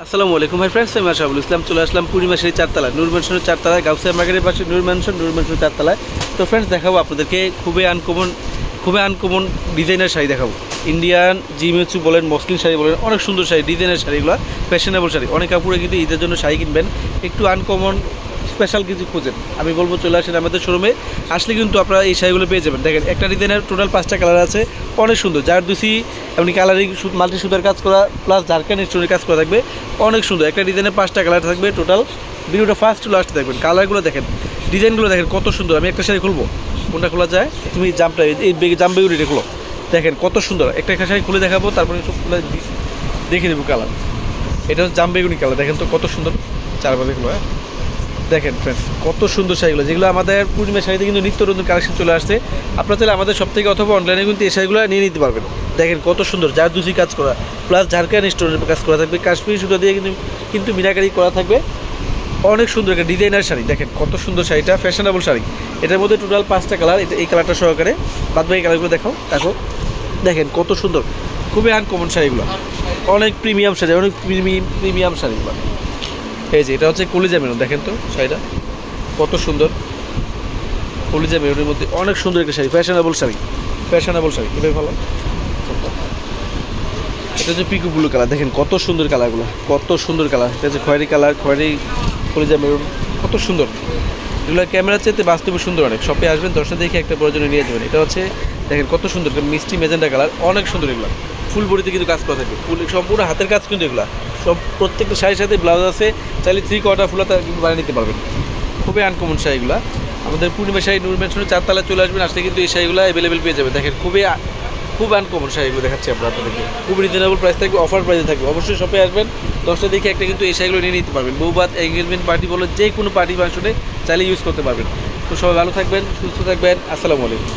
আসসালামু আলাইকুম hi friends, আমি আশরাফুল ইসলাম চলে আসলাম পূর্ণিমাশারি চারতলায়, নূর ম্যানশনের চারতলায়, গাউসিয়া মার্কেটের পাশে নূর ম্যানশনের চারতলায়। তো ফ্রেন্ডস, দেখাবো আপনাদেরকে খুবই আনকমন ডিজাইনার শাড়ি দেখাবো। ইন্ডিয়ান জিমিচু বলেন, মসলিন শাড়ি বলেন, অনেক সুন্দর শাড়ি, ডিজাইনের শাড়িগুলো, ফ্যাশনেবল শাড়ি। অনেক কাপড়ে কিন্তু ঈদের জন্য শাড়ি কিনবেন, একটু আনকমন স্পেশাল কিছু খোঁজেন, আমি বলবো চলে আসেন আমাদের শোরুমে। আসলে কিন্তু আপনারা এই শাড়িগুলো পেয়ে যাবেন। দেখেন, একটা ডিজাইনের টোটাল 5টা কালার আছে, অনেক সুন্দর। যার দুসি এমনি কালারিং মাল্টি সুতার কাজ করা প্লাস ঝাড়খান্ড স্টোনের কাজ করা থাকবে, অনেক সুন্দর। একটা ডিজাইনের 5টা কালার থাকবে টোটাল। ভিডিওটা ফার্স্ট টু লাস্ট দেখবেন। কালারগুলো দেখেন, ডিজাইনগুলো দেখেন কত সুন্দর। আমি একটা শাড়ি খুলবো, কোনটা খোলা যায়? তুমি জাম্পটা এই জাম্বেগুলিটা খুলো, দেখেন কত সুন্দর। একটা শাড়ি খুলে দেখাবো, তারপরে সব খুলে দেখে দেবো কালার। এটা হচ্ছে জামবেগুনি কালার, দেখেন তো কত সুন্দর। চারপাশে খুলো, হ্যাঁ দেখেন ফ্রেন্ডস কত সুন্দর শাড়িগুলো, যেগুলো আমাদের পূর্ণিমার শাড়িতে কিন্তু নিত্য নতুন কালেকশন চলে আসছে। আপনারা চাইলে আমাদের সব থেকে অথবা অনলাইনে কিন্তু এই শাড়িগুলো নিয়ে নিতে পারবেন। দেখেন কত সুন্দর, যার দুসি কাজ করা প্লাস ঝাড়খান্ড স্টোনের কাজ করা থাকবে, কাশ্মীরি সুতা দিয়ে কিন্তু মিনাকারি করা থাকবে। অনেক সুন্দর একটা ডিজাইনার শাড়ি, দেখেন কত সুন্দর শাড়িটা, ফ্যাশনেবল শাড়ি। এটার মধ্যে টোটাল 5টা কালার, এই কালারটা সহকারে, বাদ বাকি কালারগুলো দেখো দেখেন কত সুন্দর, খুবই আনকমন শাড়িগুলো, অনেক প্রিমিয়াম শাড়ি, অনেক প্রিমিয়াম শাড়িগুলো। এই যে এটা হচ্ছে কলিজা মেরুন, দেখেন তো শাড়িটা কত সুন্দর। কলিজা মেরুনের মধ্যে অনেক সুন্দর একটা শাড়ি, ফ্যাশনেবল শাড়ি খুবই ভালো। এটা হচ্ছে পিকু ব্লু কালার, দেখেন কত সুন্দর কালারগুলো, কত সুন্দর কালার। এটা হচ্ছে খয়েরি কালার, খয়েরি কলিজা মেরুন, কত সুন্দর। এগুলো ক্যামেরার চাইতে বাস্তবে সুন্দর অনেক। শপে আসবেন, 10টা দেখে একটা প্রয়োজনে নিয়ে যাবেন। এটা হচ্ছে দেখেন কত সুন্দর, মিষ্টি মেজেন্ডা কালার, অনেক সুন্দর। এগুলো ফুল বডিতে কিন্তু কাজ করা থাকবে, ফুল সম্পূর্ণ হাতের কাজ কিন্তু। এগুলো সব প্রত্যেকটা শাড়ির সাথে ব্লাউজ আছে, চাইলে 3/4 ফুলাতে কিন্তু বানিয়ে নিতে পারবেন। খুবই আনকমন শাড়িগুলো। আমাদের পূর্ণিমা শাড়ি নূর ম্যানশনের চারতলায় চলে আসবেন, আসলে কিন্তু এই শাড়িগুলো অ্যাভেলেবেল পেয়ে যাবেন। দেখেন খুব আনকমন শাড়িগুলো দেখাচ্ছি আপনাদেরকে, খুব রিজনেবল প্রাইস থাকবে, অফার প্রাইসে থাকবে। অবশ্যই শপে আসবেন, 10টা দেখে একটা কিন্তু এই শাড়িগুলো নিয়ে নিতে পারবেন। বউভাত, এঙ্গেজমেন্ট পার্টি বলে যে কোনো পার্টি ফাংশনে চাইলে ইউজ করতে পারবেন। তো সবাই ভালো থাকবেন, সুস্থ থাকবেন। আসসালামু আলাইকুম।